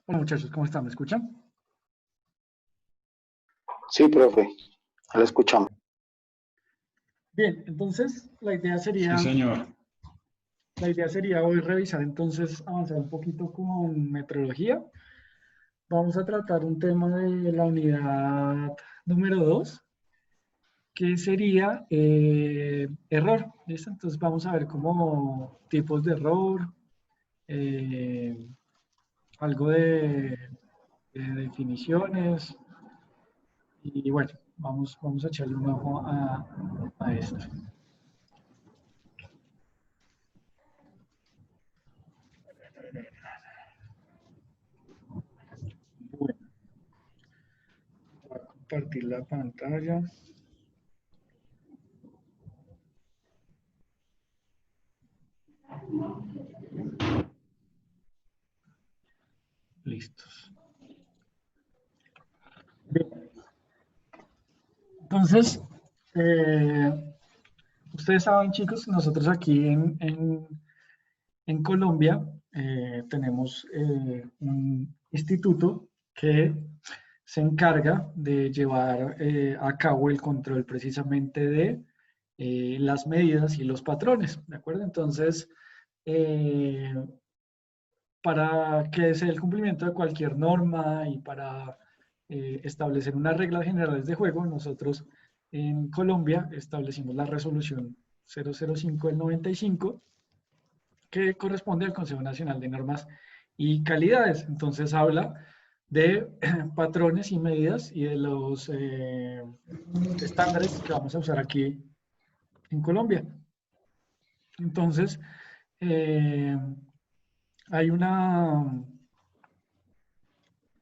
Hola muchachos, ¿cómo están? ¿Me escuchan? Sí, profe, lo escuchamos. Bien, entonces Sí, señor. la idea sería hoy revisar entonces, avanzar un poquito con metrología. Vamos a tratar un tema de la unidad número 2, que sería error. ¿Listo? Entonces vamos a ver como tipos de error, eh, algo de definiciones y bueno, vamos a echarle un ojo a esto. Bueno, voy a compartir la pantalla. Listos. Bien. Entonces, ustedes saben, chicos, nosotros aquí en Colombia tenemos un instituto que se encarga de llevar a cabo el control precisamente de las medidas y los patrones, ¿de acuerdo? Entonces, eh, para que sea el cumplimiento de cualquier norma y para establecer unas reglas generales de juego, nosotros en Colombia establecimos la resolución 005 del 95, que corresponde al Consejo Nacional de Normas y Calidades. Entonces habla de patrones y medidas y de los estándares que vamos a usar aquí en Colombia. Entonces, eh, hay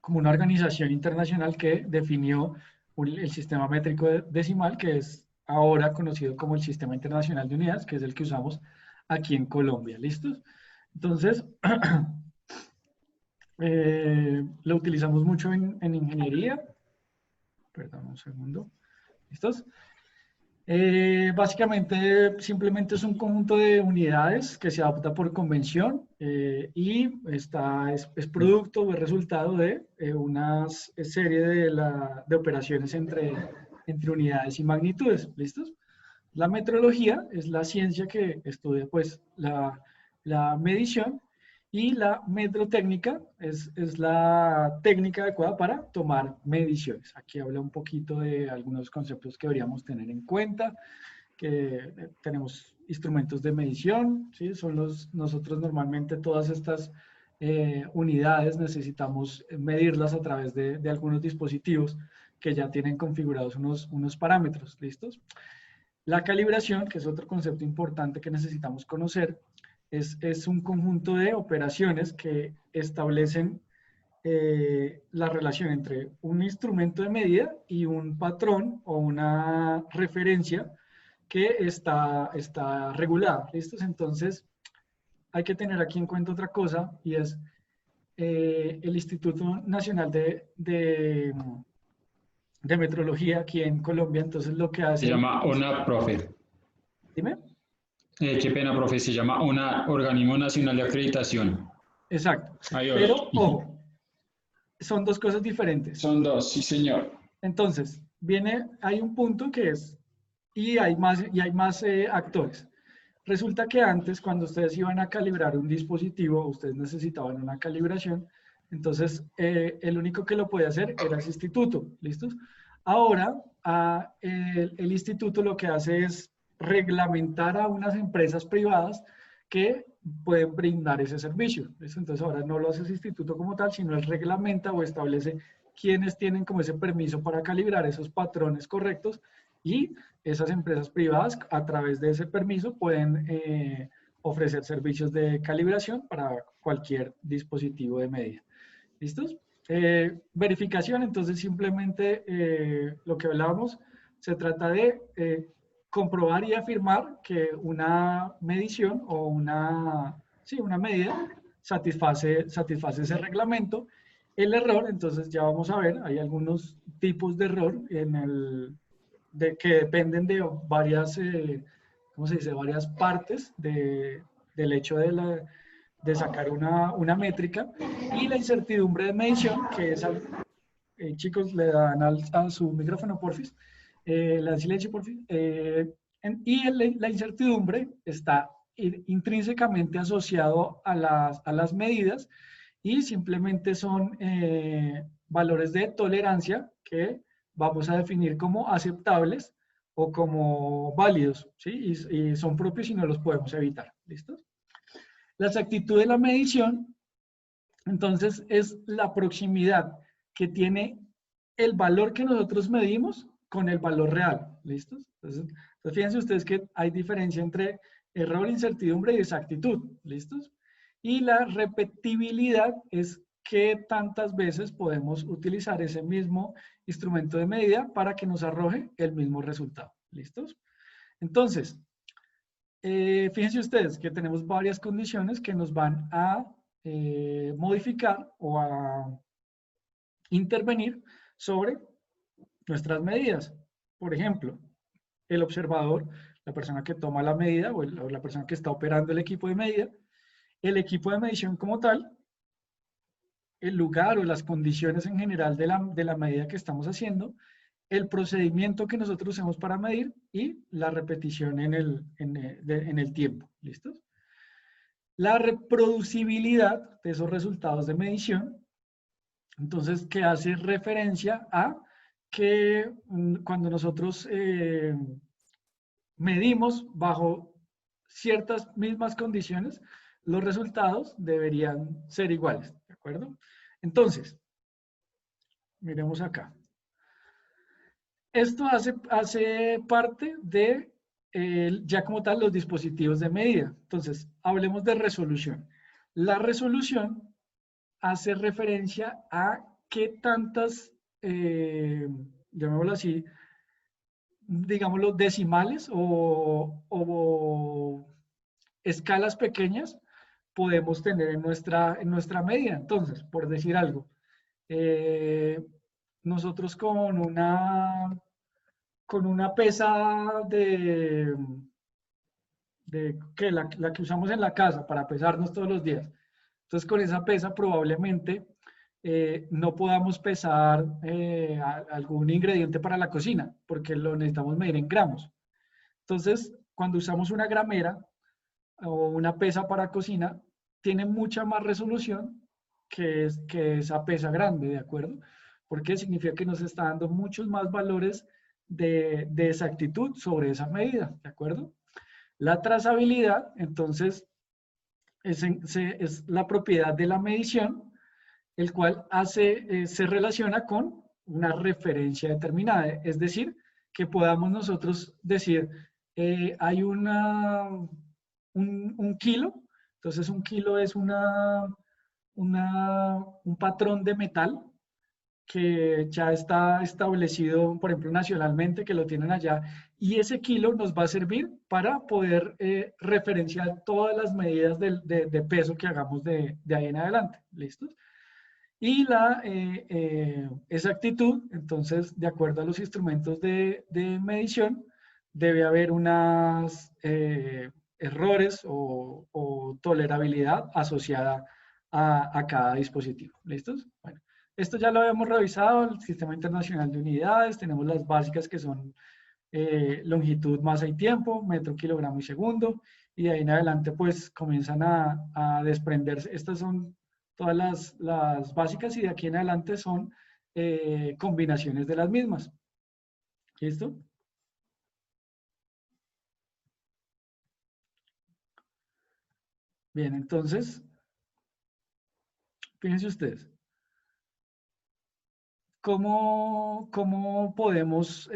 como una organización internacional que definió el sistema métrico decimal, que es ahora conocido como el Sistema Internacional de Unidades, que es el que usamos aquí en Colombia. ¿Listos? Entonces, lo utilizamos mucho en ingeniería. Perdón, un segundo. ¿Listos? Básicamente, simplemente es un conjunto de unidades que se adopta por convención y es producto o es resultado de una serie de operaciones entre unidades y magnitudes. ¿Listos? La metrología es la ciencia que estudia pues la medición y la metrotécnica es la técnica adecuada para tomar mediciones. Aquí habla un poquito de algunos conceptos que deberíamos tener en cuenta, que tenemos instrumentos de medición, ¿sí? Nosotros normalmente todas estas unidades necesitamos medirlas a través de algunos dispositivos que ya tienen configurados unos parámetros, ¿listos? La calibración, que es otro concepto importante que necesitamos conocer, es un conjunto de operaciones que establecen la relación entre un instrumento de medida y un patrón o una referencia que está regulada. ¿Listos? Entonces, hay que tener aquí en cuenta otra cosa y es el Instituto Nacional de Metrología aquí en Colombia. Entonces, lo que Se hace llama es, ONA, profe. dime. Qué pena, profe. Se llama ONA, Organismo Nacional de Acreditación. Exacto. Adiós. Pero, ojo, son dos cosas diferentes. Son dos, sí, señor. Entonces, hay un punto que es, y hay más actores. Resulta que antes, cuando ustedes iban a calibrar un dispositivo, ustedes necesitaban una calibración, entonces el único que lo podía hacer era ese instituto, ¿listos? Ahora, el instituto lo que hace es reglamentar a unas empresas privadas que pueden brindar ese servicio. ¿Listo? Entonces ahora no lo hace ese instituto como tal, sino él reglamenta o establece quiénes tienen como ese permiso para calibrar esos patrones correctos y esas empresas privadas a través de ese permiso pueden ofrecer servicios de calibración para cualquier dispositivo de medida. ¿Listos? Verificación, entonces simplemente lo que hablábamos, se trata de comprobar y afirmar que una medición o una medida satisface ese reglamento. El error, entonces ya vamos a ver, hay algunos tipos de error que dependen de varias, ¿cómo se dice? Varias partes del hecho sacar una métrica, y la incertidumbre de medición, que es, chicos, le dan a su micrófono, porfis, le dan silencio, porfis, la incertidumbre está intrínsecamente asociado a las medidas, y simplemente son valores de tolerancia que vamos a definir como aceptables o como válidos, ¿sí? Y son propios y no los podemos evitar, ¿listos? La exactitud de la medición, entonces, es la proximidad que tiene el valor que nosotros medimos con el valor real, ¿listos? Entonces fíjense ustedes que hay diferencia entre error, incertidumbre y exactitud, ¿listos? Y la repetibilidad es qué tantas veces podemos utilizar ese mismo instrumento de medida para que nos arroje el mismo resultado, ¿listos? Entonces, fíjense ustedes que tenemos varias condiciones que nos van a modificar o a intervenir sobre nuestras medidas. Por ejemplo, el observador, la persona que toma la medida o la persona que está operando el equipo de medida, el equipo de medición como tal, el lugar o las condiciones en general de la medida que estamos haciendo, el procedimiento que nosotros usamos para medir y la repetición en el tiempo. ¿Listos? La reproducibilidad de esos resultados de medición, entonces, que hace referencia a que cuando nosotros medimos bajo ciertas mismas condiciones, los resultados deberían ser iguales, ¿de acuerdo? Entonces, miremos acá. Esto hace parte de, ya como tal, los dispositivos de medida. Entonces, hablemos de resolución. La resolución hace referencia a qué tantas, llamémoslo así, digámoslo, decimales o escalas pequeñas podemos tener en nuestra medida. Entonces, por decir algo, nosotros con una pesa que la que usamos en la casa para pesarnos todos los días. Entonces, con esa pesa probablemente no podamos pesar algún ingrediente para la cocina, porque lo necesitamos medir en gramos. Entonces, cuando usamos una gramera o una pesa para cocina, tiene mucha más resolución que esa pesa grande, ¿de acuerdo? Porque significa que nos está dando muchos más valores de exactitud sobre esa medida, ¿de acuerdo? La trazabilidad, entonces, es la propiedad de la medición, el cual se relaciona con una referencia determinada, es decir, que podamos nosotros decir, hay un kilo, entonces un kilo es un patrón de metal que ya está establecido, por ejemplo, nacionalmente, que lo tienen allá, y ese kilo nos va a servir para poder referenciar todas las medidas de peso que hagamos de ahí en adelante. ¿Listos? Y la exactitud, entonces, de acuerdo a los instrumentos de medición, debe haber unos errores o tolerabilidad asociada a cada dispositivo. ¿Listos? Bueno, esto ya lo habíamos revisado, el Sistema Internacional de Unidades, tenemos las básicas que son longitud, masa y tiempo, metro, kilogramo y segundo, y de ahí en adelante pues comienzan a desprenderse. Estas son todas las básicas, y de aquí en adelante son combinaciones de las mismas. ¿Listo? Bien, entonces, fíjense ustedes. ¿Cómo podemos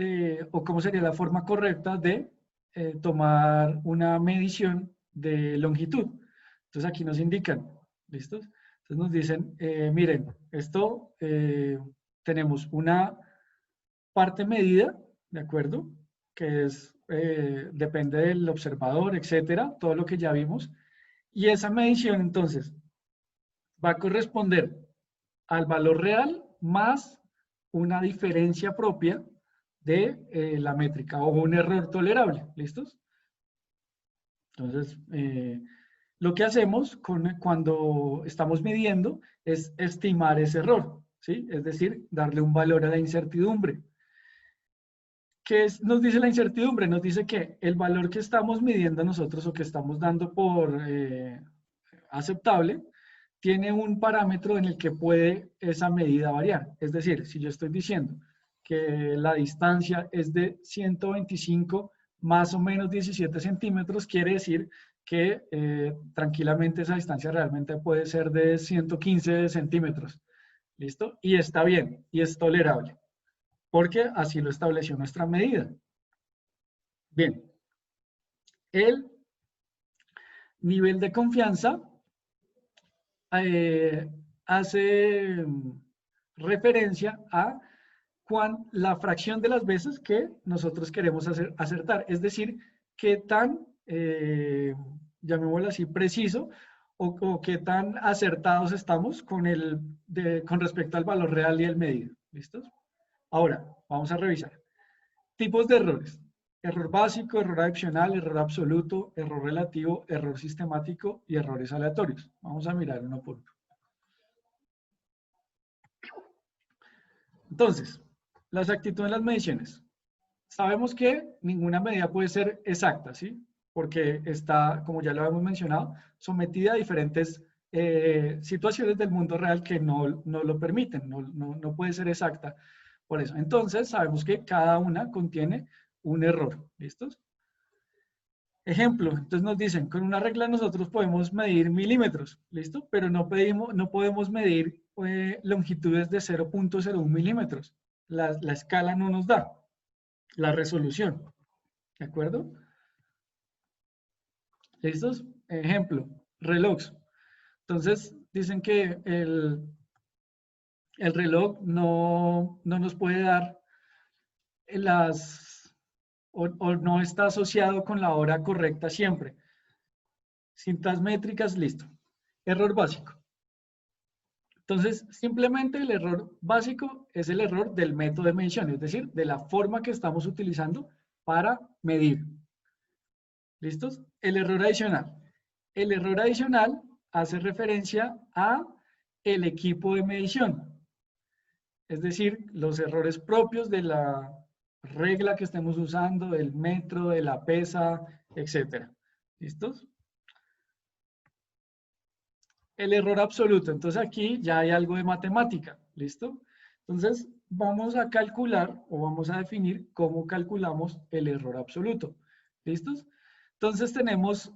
o cómo sería la forma correcta de tomar una medición de longitud? Entonces aquí nos indican, ¿listos? Entonces nos dicen, miren, esto tenemos una parte medida, ¿de acuerdo? Que es, depende del observador, etcétera, todo lo que ya vimos. Y esa medición entonces va a corresponder al valor real más una diferencia propia de la métrica o un error tolerable. ¿Listos? Entonces, Lo que hacemos cuando estamos midiendo es estimar ese error, ¿sí? Es decir, darle un valor a la incertidumbre. Nos dice la incertidumbre? Nos dice que el valor que estamos midiendo nosotros o que estamos dando por aceptable tiene un parámetro en el que puede esa medida variar. Es decir, si yo estoy diciendo que la distancia es de 125 más o menos 17 centímetros, quiere decir que tranquilamente esa distancia realmente puede ser de 115 centímetros. ¿Listo? Y está bien, y es tolerable, porque así lo estableció nuestra medida. Bien, el nivel de confianza hace referencia a la fracción de las veces que nosotros queremos acertar. Es decir, qué tan, llamémoslo así, preciso o qué tan acertados estamos con respecto al valor real y el medido. ¿Listos? Ahora, vamos a revisar. Tipos de errores. Error básico, error adicional, error absoluto, error relativo, error sistemático y errores aleatorios. Vamos a mirar uno por uno. Entonces, la exactitud en las mediciones. Sabemos que ninguna medida puede ser exacta, ¿sí? Porque está, como ya lo hemos mencionado, sometida a diferentes situaciones del mundo real que no lo permiten, no puede ser exacta por eso. Entonces, sabemos que cada una contiene un error, ¿listos? Ejemplo, entonces nos dicen, con una regla nosotros podemos medir milímetros, ¿listo? Pero no podemos medir longitudes de 0.01 milímetros. La escala no nos da la resolución, ¿de acuerdo? ¿Listos? Ejemplo, relojes. Entonces, dicen que el reloj no nos puede dar o no está asociado con la hora correcta siempre. Cintas métricas, listo. Error básico. Entonces, simplemente el error básico es el error del método de medición, es decir, de la forma que estamos utilizando para medir. ¿Listos? El error adicional. El error adicional hace referencia a el equipo de medición, es decir, los errores propios de la regla que estemos usando, del metro, de la pesa, etc. ¿Listos? El error absoluto. Entonces aquí ya hay algo de matemática. ¿Listo? Entonces vamos a calcular o vamos a definir cómo calculamos el error absoluto. ¿Listos? Entonces tenemos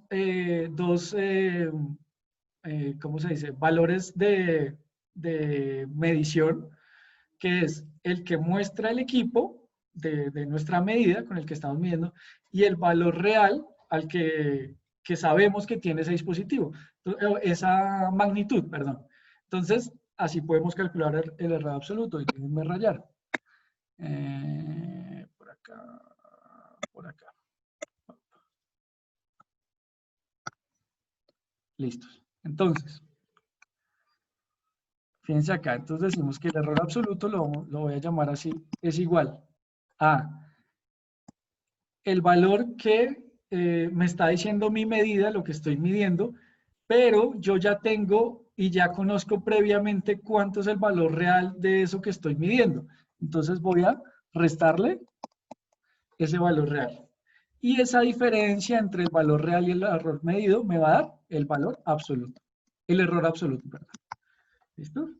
dos, ¿cómo se dice? Valores de medición, que es el que muestra el equipo de nuestra medida con el que estamos midiendo y el valor real al que sabemos que tiene ese dispositivo, esa magnitud, perdón. Entonces, así podemos calcular el error absoluto. Y déjenme rayar. Por acá, por acá. Listos. Entonces, fíjense acá. Entonces decimos que el error absoluto, lo voy a llamar así, es igual a el valor que me está diciendo mi medida, lo que estoy midiendo, pero yo ya tengo y ya conozco previamente cuánto es el valor real de eso que estoy midiendo. Entonces voy a restarle ese valor real. Y esa diferencia entre el valor real y el error medido me va a dar el valor absoluto. El error absoluto, perdón. ¿Listo?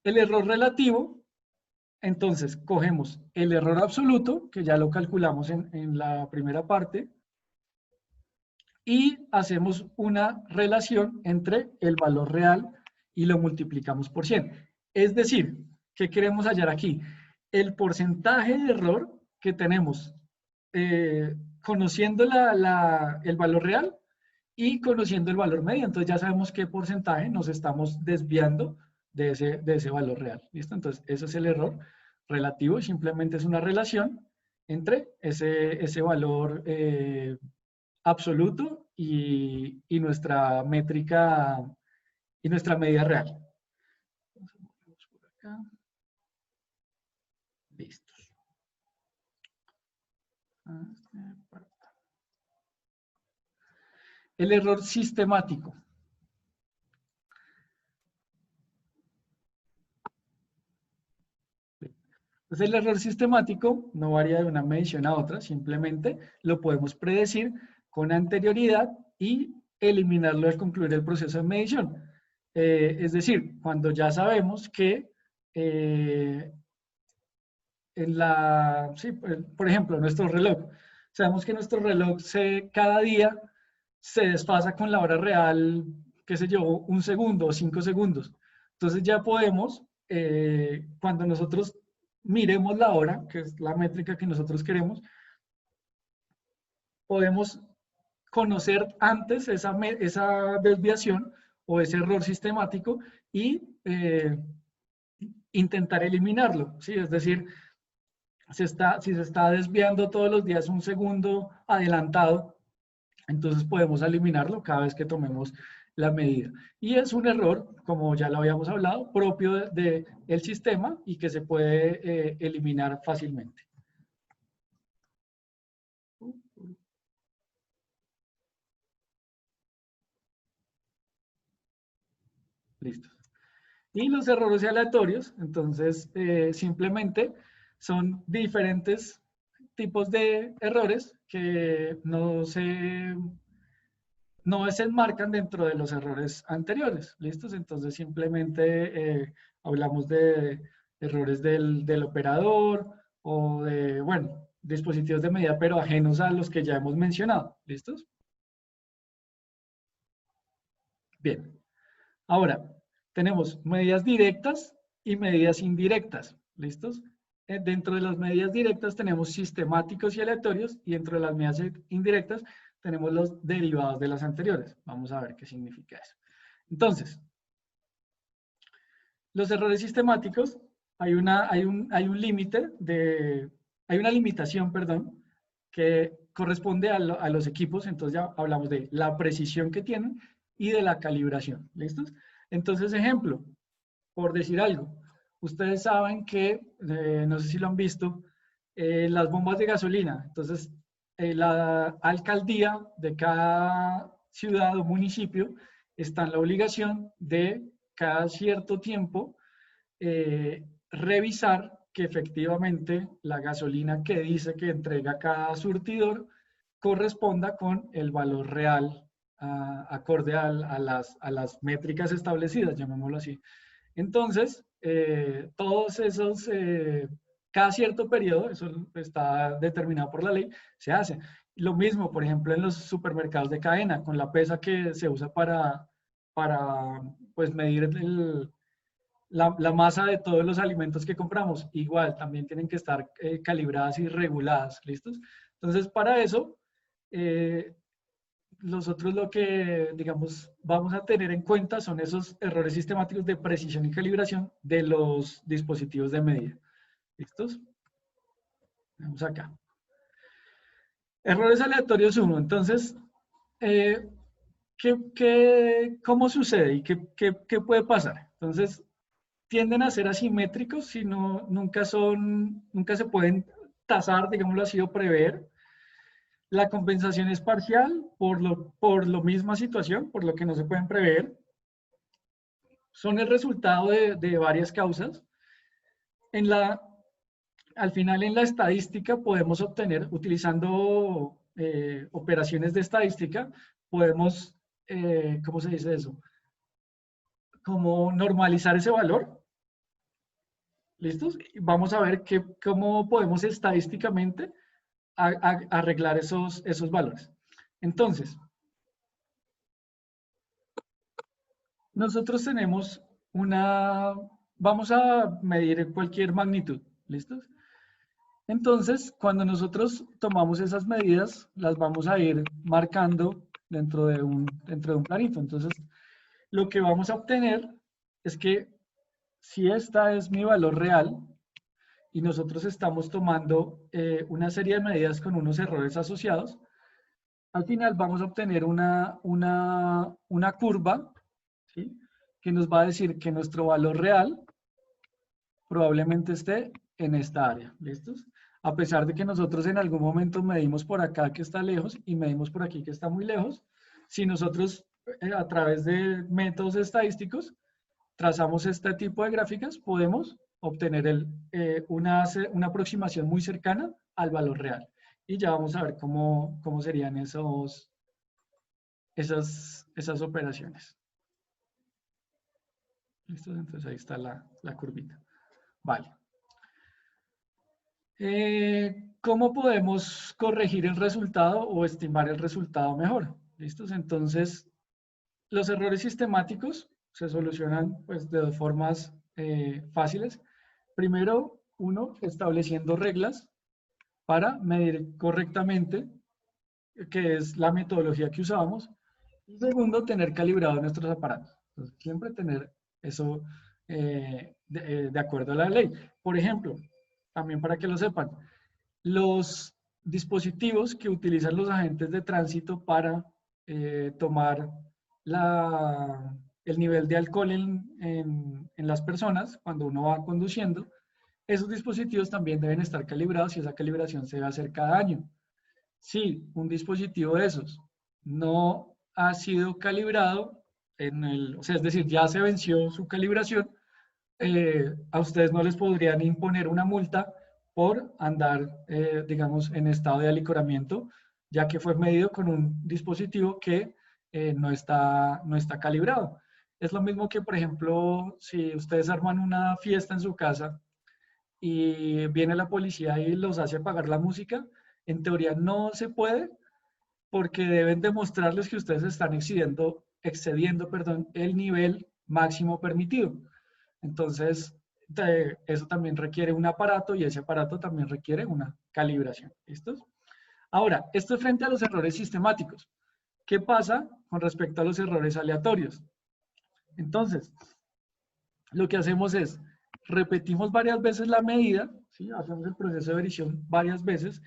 El error relativo, entonces cogemos el error absoluto, que ya lo calculamos en la primera parte, y hacemos una relación entre el valor real y lo multiplicamos por 100. Es decir, ¿qué queremos hallar aquí? El porcentaje de error que tenemos conociendo el valor real y conociendo el valor medio. Entonces ya sabemos qué porcentaje nos estamos desviando de ese valor real. ¿Listo? Entonces ese es el error relativo. Simplemente es una relación entre ese valor absoluto y nuestra métrica y nuestra medida real. Por acá. Listos. El error sistemático. Entonces, el error sistemático no varía de una medición a otra, simplemente lo podemos predecir con anterioridad y eliminarlo al concluir el proceso de medición. Es decir, cuando ya sabemos que sí, por ejemplo, nuestro reloj. Sabemos que nuestro reloj cada día se desfasa con la hora real, qué sé yo, 1 segundo o 5 segundos. Entonces ya podemos, cuando nosotros miremos la hora, que es la métrica que nosotros queremos, podemos conocer antes esa desviación o ese error sistemático y intentar eliminarlo, ¿sí? Es decir, si se está desviando todos los días 1 segundo adelantado, entonces podemos eliminarlo cada vez que tomemos la medida. Y es un error, como ya lo habíamos hablado, propio del sistema y que se puede eliminar fácilmente. Listo. Y los errores aleatorios, entonces, simplemente son diferentes tipos de errores que no se enmarcan dentro de los errores anteriores. ¿Listos? Entonces, simplemente hablamos de errores del operador o de, bueno, dispositivos de medida, pero ajenos a los que ya hemos mencionado. ¿Listos? Bien. Ahora, tenemos medidas directas y medidas indirectas. ¿Listos? Dentro de las medidas directas tenemos sistemáticos y aleatorios y dentro de las medidas indirectas tenemos los derivados de las anteriores. Vamos a ver qué significa eso. Entonces, los errores sistemáticos, hay una limitación, perdón, que corresponde a los equipos. Entonces ya hablamos de la precisión que tienen y de la calibración. ¿Listos? Entonces, ejemplo, por decir algo, ustedes saben que, no sé si lo han visto, las bombas de gasolina. Entonces, la alcaldía de cada ciudad o municipio está en la obligación de cada cierto tiempo revisar que efectivamente la gasolina que dice que entrega cada surtidor corresponda con el valor real acorde a las métricas establecidas, llamémoslo así. Entonces, todos esos, cada cierto periodo, eso está determinado por la ley, se hace. Lo mismo, por ejemplo, en los supermercados de cadena, con la pesa que se usa para pues, medir la masa de todos los alimentos que compramos. Igual, también tienen que estar calibradas y reguladas, ¿listos? Entonces, para eso, nosotros lo que, digamos, vamos a tener en cuenta son esos errores sistemáticos de precisión y calibración de los dispositivos de medida. ¿Listos? Vamos acá. Errores aleatorios 1. Entonces, ¿cómo sucede y qué puede pasar? Entonces, tienden a ser asimétricos, sino nunca se pueden tasar, digámoslo así, o prever. La compensación es parcial por la misma situación, por lo que no se pueden prever. Son el resultado de varias causas. Al final, en la estadística podemos obtener, utilizando operaciones de estadística, podemos, ¿cómo se dice eso? Como normalizar ese valor. ¿Listos? Vamos a ver cómo podemos estadísticamente arreglar esos valores. Entonces, nosotros tenemos vamos a medir cualquier magnitud, ¿listos? Entonces, cuando nosotros tomamos esas medidas, las vamos a ir marcando dentro de un planito. Entonces, lo que vamos a obtener es que si esta es mi valor real, y nosotros estamos tomando una serie de medidas con unos errores asociados, al final vamos a obtener una curva, ¿sí?, que nos va a decir que nuestro valor real probablemente esté en esta área. ¿Listos? A pesar de que nosotros en algún momento medimos por acá que está lejos y medimos por aquí que está muy lejos, si nosotros a través de métodos estadísticos trazamos este tipo de gráficas, podemos obtener una aproximación muy cercana al valor real. Y ya vamos a ver cómo serían esas operaciones. ¿Listo? Entonces ahí está la curvita. Vale. ¿Cómo podemos corregir el resultado o estimar el resultado mejor? ¿Listos? Entonces, los errores sistemáticos se solucionan pues, de dos formas fáciles. Primero, uno, estableciendo reglas para medir correctamente, que es la metodología que usábamos. Y segundo, tener calibrados nuestros aparatos. Entonces, siempre tener eso de acuerdo a la ley. Por ejemplo, también para que lo sepan, los dispositivos que utilizan los agentes de tránsito para tomar el nivel de alcohol en las personas cuando uno va conduciendo, esos dispositivos también deben estar calibrados y esa calibración se va a hacer cada año. Si un dispositivo de esos no ha sido calibrado, o sea, es decir, ya se venció su calibración, a ustedes no les podrían imponer una multa por andar, digamos, en estado de alicoramiento, ya que fue medido con un dispositivo que no está calibrado. Es lo mismo que, por ejemplo, si ustedes arman una fiesta en su casa y viene la policía y los hace apagar la música, en teoría no se puede porque deben demostrarles que ustedes están excediendo, el nivel máximo permitido. Entonces, eso también requiere un aparato y ese aparato también requiere una calibración. ¿Listos? Ahora, esto es frente a los errores sistemáticos. ¿Qué pasa con respecto a los errores aleatorios? Entonces, lo que hacemos es, repetimos varias veces la medida, ¿sí? Hacemos el proceso de medición varias veces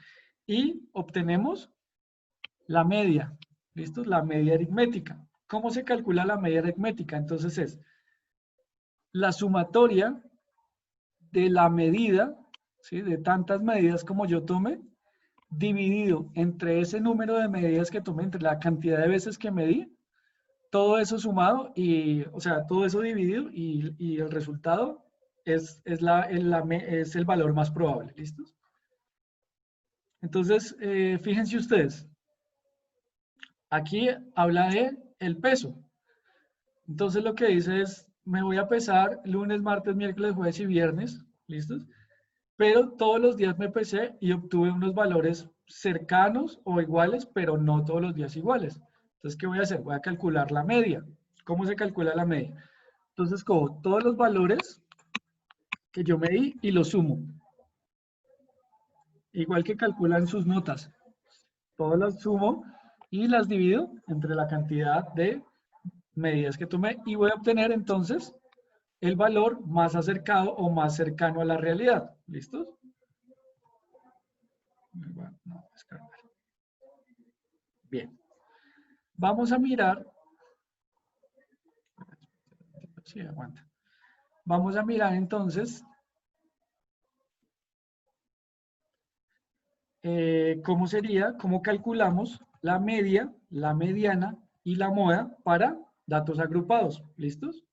y obtenemos la media. ¿Listos? La media aritmética. ¿Cómo se calcula la media aritmética? Entonces es la sumatoria de la medida, ¿sí? De tantas medidas como yo tome, dividido entre ese número de medidas que tomé, entre la cantidad de veces que medí, todo eso sumado, o sea, todo eso dividido y el resultado es el valor más probable. ¿Listos? Entonces, fíjense ustedes, aquí habla de el peso. Entonces lo que dice es, me voy a pesar lunes, martes, miércoles, jueves y viernes, ¿listos? Pero todos los días me pesé y obtuve unos valores cercanos o iguales, pero no todos los días iguales. Entonces, ¿qué voy a hacer? Voy a calcular la media. ¿Cómo se calcula la media? Entonces, cojo todos los valores que yo medí y los sumo. Igual que calculan sus notas. Todas las sumo y las divido entre la cantidad de medidas que tomé y voy a obtener entonces el valor más acercado o más cercano a la realidad. ¿Listos? No, descargar. Bien. Vamos a mirar. Sí, aguanta. Vamos a mirar entonces cómo calculamos la media, la mediana y la moda para datos agrupados. ¿Listos?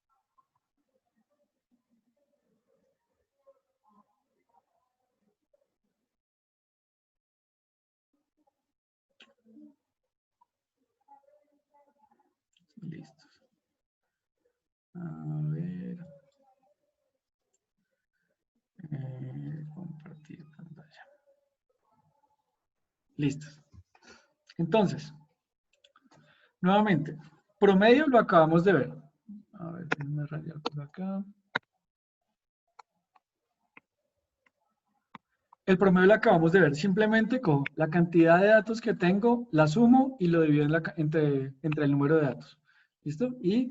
Listos. A ver. Compartir pantalla. Listos. Entonces, nuevamente, promedio lo acabamos de ver. A ver, déjenme rayar por acá. El promedio lo acabamos de ver. Simplemente con la cantidad de datos que tengo, la sumo y lo divido entre el número de datos. ¿Listo? Y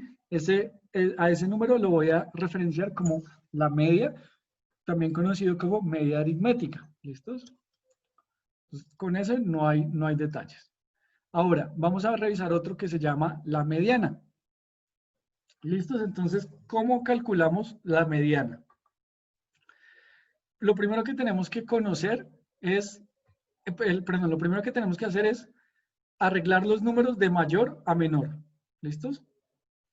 a ese número lo voy a referenciar como la media, también conocido como media aritmética. ¿Listos? Entonces, con ese no hay detalles. Ahora, vamos a revisar otro que se llama la mediana. ¿Listos? Entonces, ¿cómo calculamos la mediana? Lo primero que tenemos que conocer es, lo primero que tenemos que hacer es arreglar los números de mayor a menor. ¿Listos?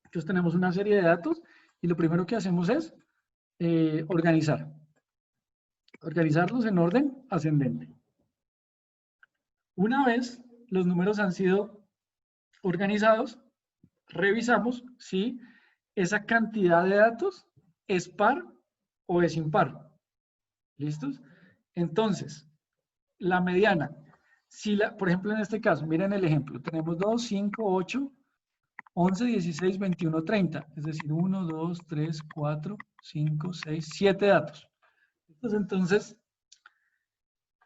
Entonces tenemos una serie de datos y lo primero que hacemos es organizarlos en orden ascendente. Una vez los números han sido organizados, revisamos si esa cantidad de datos es par o es impar. ¿Listos? Entonces, la mediana, si por ejemplo en este caso, miren el ejemplo, tenemos 2, 5, 8, 11, 16, 21, 30, es decir, 1, 2, 3, 4, 5, 6, 7 datos. Entonces,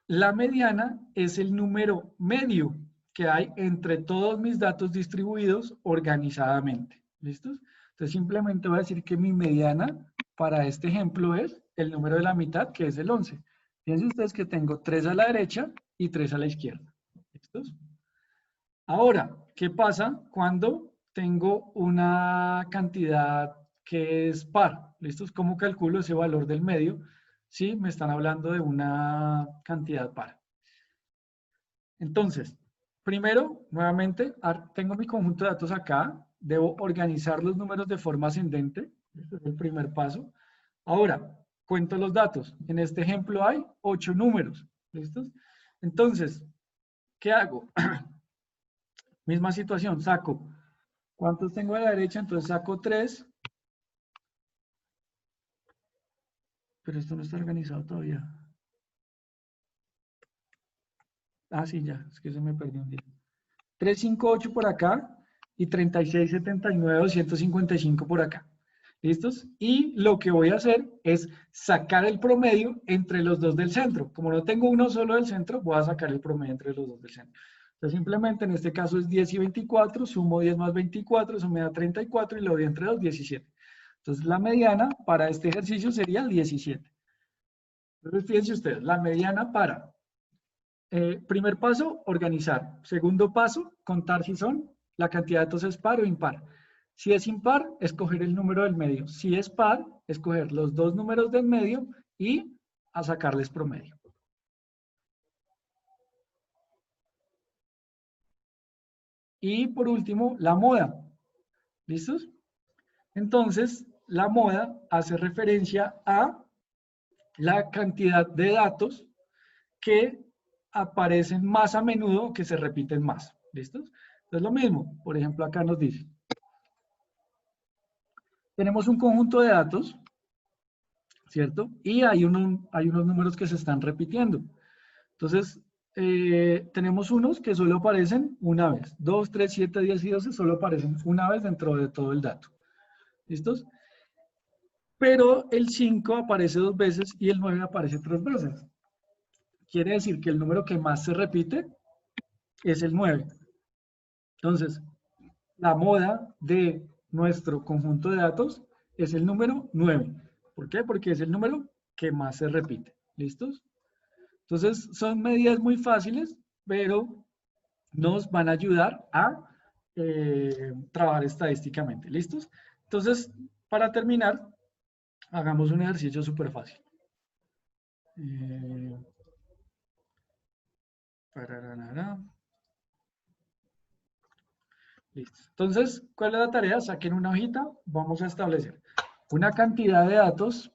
la mediana es el número medio que hay entre todos mis datos distribuidos organizadamente. ¿Listos? Entonces simplemente voy a decir que mi mediana para este ejemplo es el número de la mitad, que es el 11. Fíjense ustedes que tengo 3 a la derecha y 3 a la izquierda. ¿Listos? Ahora, ¿qué pasa cuando tengo una cantidad que es par? ¿Listos? ¿Cómo calculo ese valor del medio? Sí, me están hablando de una cantidad par. Entonces, primero, nuevamente, tengo mi conjunto de datos acá. Debo organizar los números de forma ascendente. Este es el primer paso. Ahora, cuento los datos. En este ejemplo hay 8 números. ¿Listos? Entonces, ¿qué hago? Misma situación, saco. ¿Cuántos tengo a la derecha? Entonces saco 3. Pero esto no está organizado todavía. Ah, sí, ya. Es que se me perdió un día. 358 por acá y 3679, 255 por acá. ¿Listos? Y lo que voy a hacer es sacar el promedio entre los dos del centro. Como no tengo uno solo del centro, voy a sacar el promedio entre los dos del centro. Entonces simplemente en este caso es 10 y 24, sumo 10 más 24, eso me da 34 y lo doy entre 2, 17. Entonces la mediana para este ejercicio sería 17. Entonces fíjense ustedes, la mediana para primer paso, organizar. Segundo paso, contar si son la cantidad de datos es par o impar. Si es impar, escoger el número del medio. Si es par, escoger los dos números del medio y a sacarles promedio. Y por último, la moda. ¿Listos? Entonces, la moda hace referencia a la cantidad de datos que aparecen más a menudo, que se repiten más. ¿Listos? Entonces, lo mismo. Por ejemplo, acá nos dice, tenemos un conjunto de datos, ¿cierto? Y hay unos números que se están repitiendo. Entonces, tenemos unos que solo aparecen una vez. 2, 3, 7, 10 y 12 solo aparecen una vez dentro de todo el dato. ¿Listos? Pero el 5 aparece 2 veces y el 9 aparece 3 veces. Quiere decir que el número que más se repite es el 9. Entonces, la moda de nuestro conjunto de datos es el número 9. ¿Por qué? Porque es el número que más se repite. ¿Listos? Entonces, son medidas muy fáciles, pero nos van a ayudar a trabajar estadísticamente. ¿Listos? Entonces, para terminar, hagamos un ejercicio súper fácil. Listo. Entonces, ¿cuál es la tarea? Saquen una hojita, vamos a establecer una cantidad de datos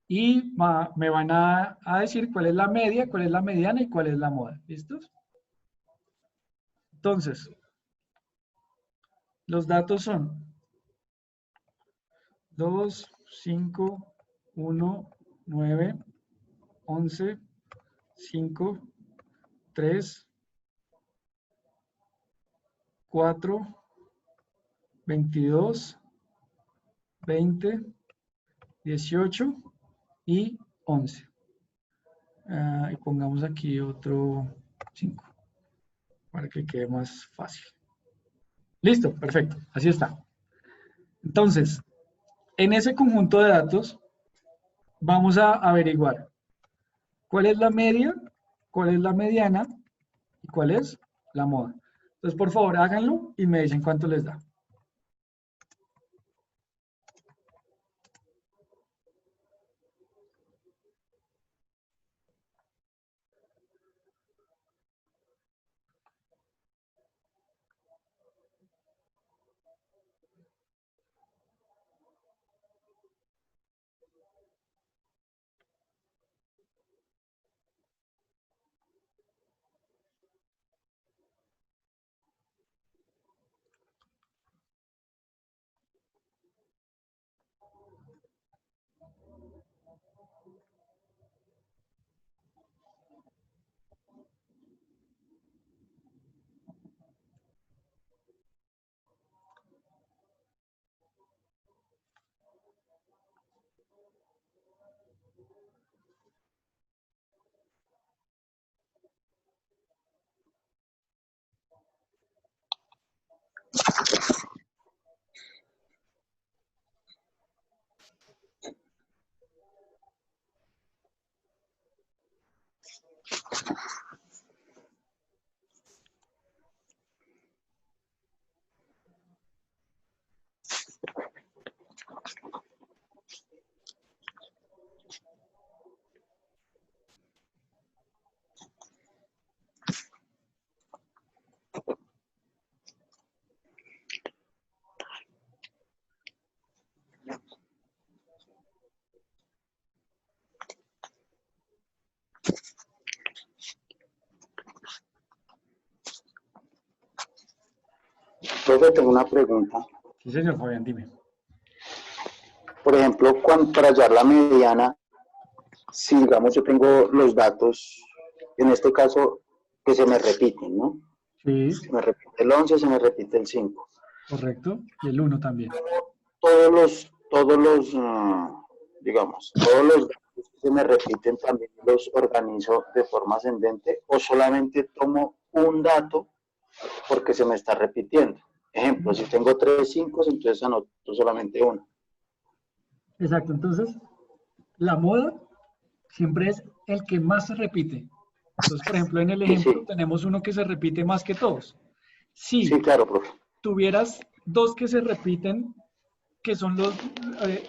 y me van a decir cuál es la media, cuál es la mediana y cuál es la moda. ¿Listos? Entonces, los datos son 2, 5, 1, 9, 11, 5, 3, 4, 22, 20, 18 y 11. Y pongamos aquí otro 5 para que quede más fácil. Listo, perfecto, así está. Entonces, en ese conjunto de datos vamos a averiguar cuál es la media, cuál es la mediana y cuál es la moda. Entonces, por favor, háganlo y me dicen cuánto les da. Profe, tengo una pregunta. Sí, señor Fabián, dime. Por ejemplo, para hallar la mediana, si digamos yo tengo los datos, en este caso, que se me repiten, ¿no? Sí, Se me repite el 11, se me repite el 5. correcto. Y el 1 también. Digamos, todos los datos que se me repiten también los organizo de forma ascendente o solamente tomo un dato porque se me está repitiendo. Ejemplo, si tengo 3 5, entonces anoto solamente uno. Exacto. Entonces, la moda siempre es el que más se repite. Entonces, por ejemplo, en el Sí, ejemplo sí, tenemos uno que se repite más que todos. sí, Si claro, profe. tuvieras dos que se repiten, que son los,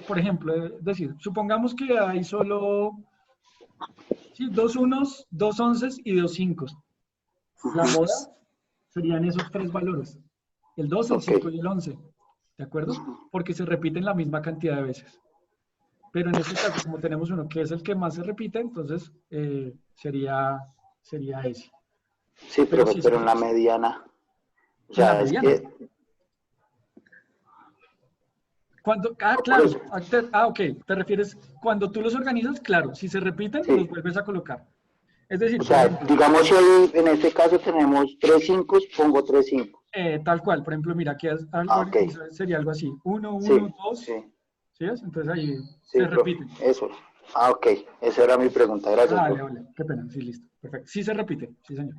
por ejemplo, es decir, supongamos que hay solo sí, dos unos, dos onces y dos cinco. La moda serían esos tres valores, el 2, el Ok. 5 y el 11, ¿de acuerdo? Porque se repiten la misma cantidad de veces. Pero en este caso, como tenemos uno que es el que más se repite, entonces sería ese. Sí, Pero profe, sí, pero en la mediana, o en la sea, es mediana. que, por Claro. eso, Ok. Te refieres, cuando tú los organizas, claro, si se repiten, los sí. vuelves a colocar. Es O decir, por sea, ejemplo, digamos si hoy, en este caso tenemos 3 5, pongo 3 5. tal cual, por ejemplo, mira, aquí algo Ah, ok. sería algo así, uno uno Sí, dos, sí, ¿sí ves? Entonces ahí sí, se profe, repiten. eso. Ah, ok, esa era mi pregunta. Gracias, Vale, profe. vale, qué pena, sí, listo, perfecto. Sí se repite, sí, señor.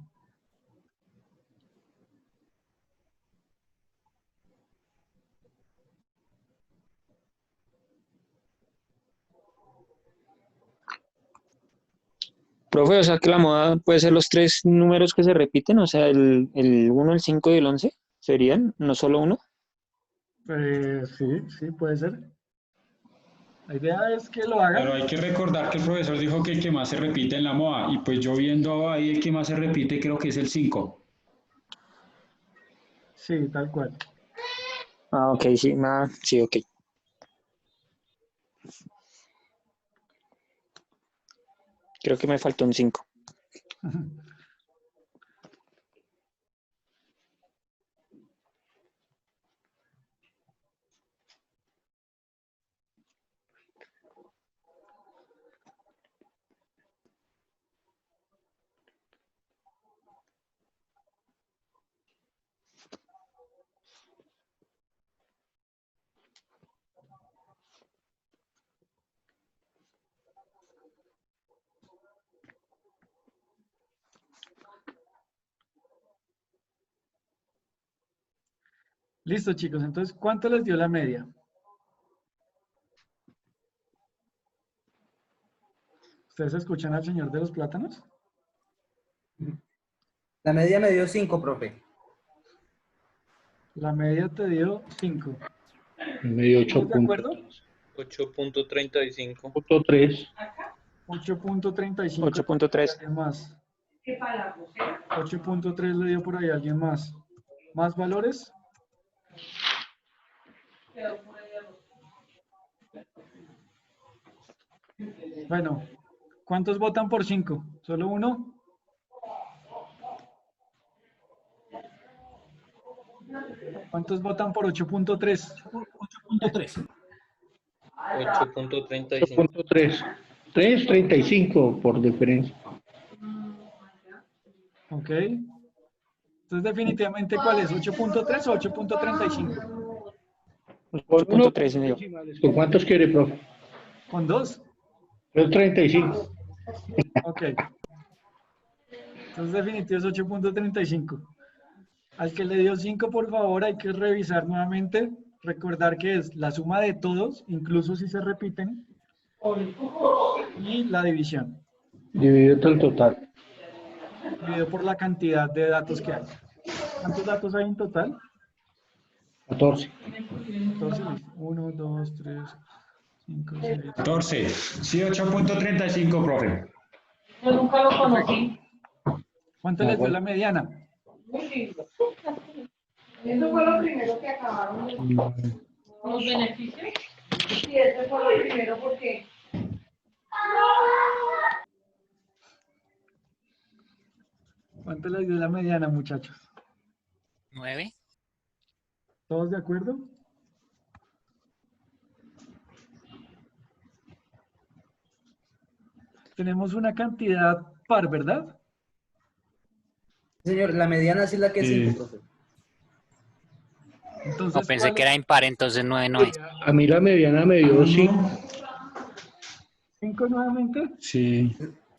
Profe, o sea que la moda puede ser los tres números que se repiten, o sea, el 1, el 5 y el 11 serían, no solo uno. Sí, sí, puede ser. La idea es que lo hagan. Pero hay que recordar que el profesor dijo que el que más se repite en la moda, y pues yo viendo ahí el que más se repite creo que es el 5. Sí, tal cual. Ah, ok, sí, sí, ok. Creo que me faltó un 5. Listo, chicos, entonces, ¿cuánto les dio la media? ¿Ustedes escuchan al señor de los plátanos? La media me dio 5, profe. La media te dio 5. Medio ¿Todos de acuerdo? 8.35. 8.3. 8.35 por ahí 8.3. alguien más. 8.3 le dio por ahí alguien más. ¿Más valores? Bueno, ¿cuántos votan por 5? ¿Solo uno? ¿Cuántos votan por 8.3? 8.3. 8.35. 8.3. 3.35 por diferencia. Ok. Entonces, definitivamente, ¿cuál es? ¿8.3 o 8.35? Con uno, 8.3 señor. ¿con cuántos quiere, profe? ¿Con 2? 3.35. Ok. Entonces, definitivo es 8.35. Al que le dio 5, por favor, hay que revisar nuevamente. Recordar que es la suma de todos, incluso si se repiten, y la división, Dividido entre el total. dividido por la cantidad de datos que hay. ¿Cuántos datos hay en total? 14. 14, listo. 1, 2, 3, 5, 6. 14. Sí, 8.35, profe. Yo nunca lo conocí. ¿Cuánto les dio la mediana? Muy lindo. Eso fue lo primero que acabaron de... ¿Los beneficios? Sí, eso fue lo primero porque... ¿Cuánto les dio la mediana, muchachos? 9. ¿Todos de acuerdo? Tenemos una cantidad par, ¿verdad? Señor, la mediana sí es la que es Sí. 5, profe. Entonces, No, pensé ¿cuál que es? era impar, entonces 9 no es. A mí la mediana me dio 5. 5 nuevamente. Sí.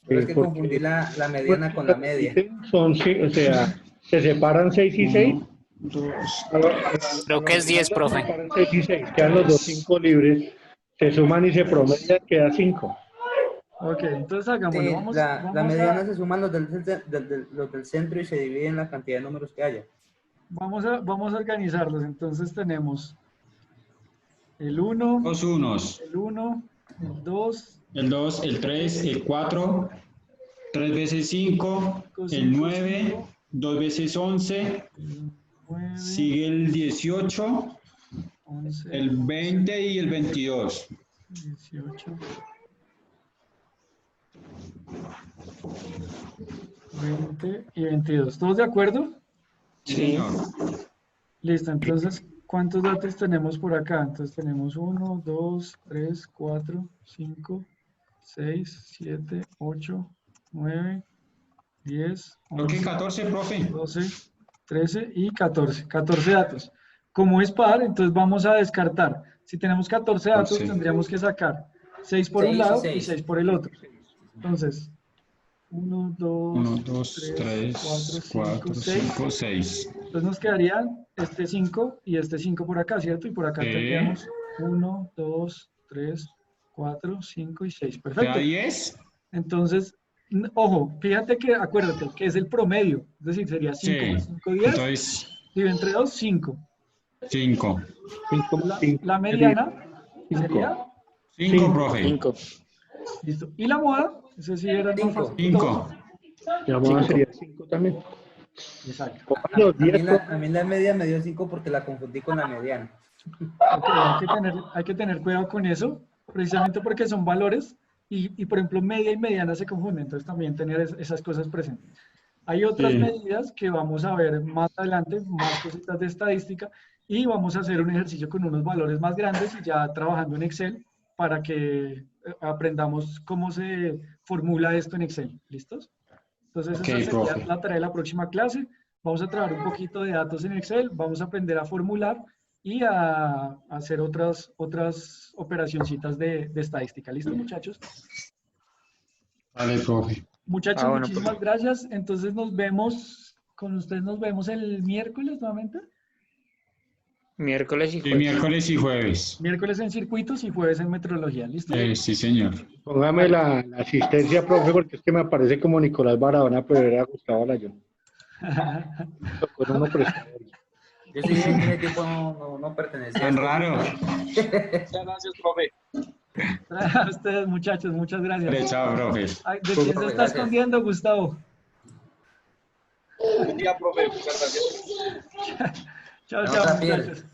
Pero es que confundí la mediana con la media. Son, o sea, se separan 6 y 6. 2. Creo que es 10, Se profe. separan 6 y 6. Quedan los dos 5 libres. Se suman y se promedian, queda 5. Ok, entonces hagámoslo. Sí, Vamos, la vamos, mediana a, se suman los del centro y se dividen la cantidad de números que haya. vamos a organizarlos. Entonces tenemos el 1, Dos unos. el 1, el 2, El 2, el 3, el 4, 3 veces 5, el 9, 2 veces 11, el 9, sigue el 18, 11, el 20 y el 22. 18, 20 y 22. ¿Todos de acuerdo? Sí, señor. Listo, entonces, ¿cuántos datos tenemos por acá? Entonces tenemos 1, 2, 3, 4, 5, 6, 7, 8, 9, 10, Creo que 11, 14, profe. 12, 13 y 14. 14 datos. Como es par, entonces vamos a descartar. Si tenemos 14 datos, 14. tendríamos que sacar 6 por un 6 y lado y 6. 6 por el otro. Entonces, 1, 1, 2, 2, 3, 4, 3, 5, 4, 6. 5, 6. Entonces nos quedarían este 5 y este 5 por acá, ¿cierto? Y por acá Sí. tendríamos 1, 2, 3, 4, 5 y 6. ¿Te da Perfecto. 10? Entonces, ojo, fíjate que, acuérdate, que es el promedio. Es decir, sería 5 Sí. más 5, 10. Entonces, Dividido entre 2, 5. 5. 5 más La, 5. la mediana sería, 5, profe. 5. listo. Y la moda, ese sí era más 5. fácil de todos. 5. La moda sería 5 también. Exacto. Pongan los 10, A mí la media me dio 5 porque la confundí con la mediana. Ok, hay que tener cuidado con eso, precisamente porque son valores y, por ejemplo, media y mediana se confunden, entonces también tener esas cosas presentes. Hay otras Sí. medidas que vamos a ver más adelante, más cositas de estadística, y vamos a hacer un ejercicio con unos valores más grandes y ya trabajando en Excel para que aprendamos cómo se formula esto en Excel. ¿Listos? Entonces, Ok, esa sería profe. la tarea de la próxima clase. Vamos a trabajar un poquito de datos en Excel, vamos a aprender a formular y a hacer otras operacioncitas de estadística. ¿Listo, muchachos? Vale, profe. Muchachos, Bueno, muchísimas gracias. Entonces nos vemos, con ustedes nos vemos el miércoles nuevamente. miércoles y Sí, jueves. miércoles y jueves. Miércoles en circuitos y jueves en metrología. ¿Listo? Sí, señor. Póngame la asistencia, profe, porque es que me aparece como Nicolás Barahona, pero era Gustavo Alayón. Con uno prestado. Yo sí dije que ese tipo no pertenecía a Tan este raro. Muchas gracias, profe. A ustedes, muchachos, muchas Vale, gracias. chao, profe. Ay, ¿de quién se está Gracias. escondiendo, Gustavo? Buen día, profe. Muchas gracias. Chao, No, chao, Javier. muchachos.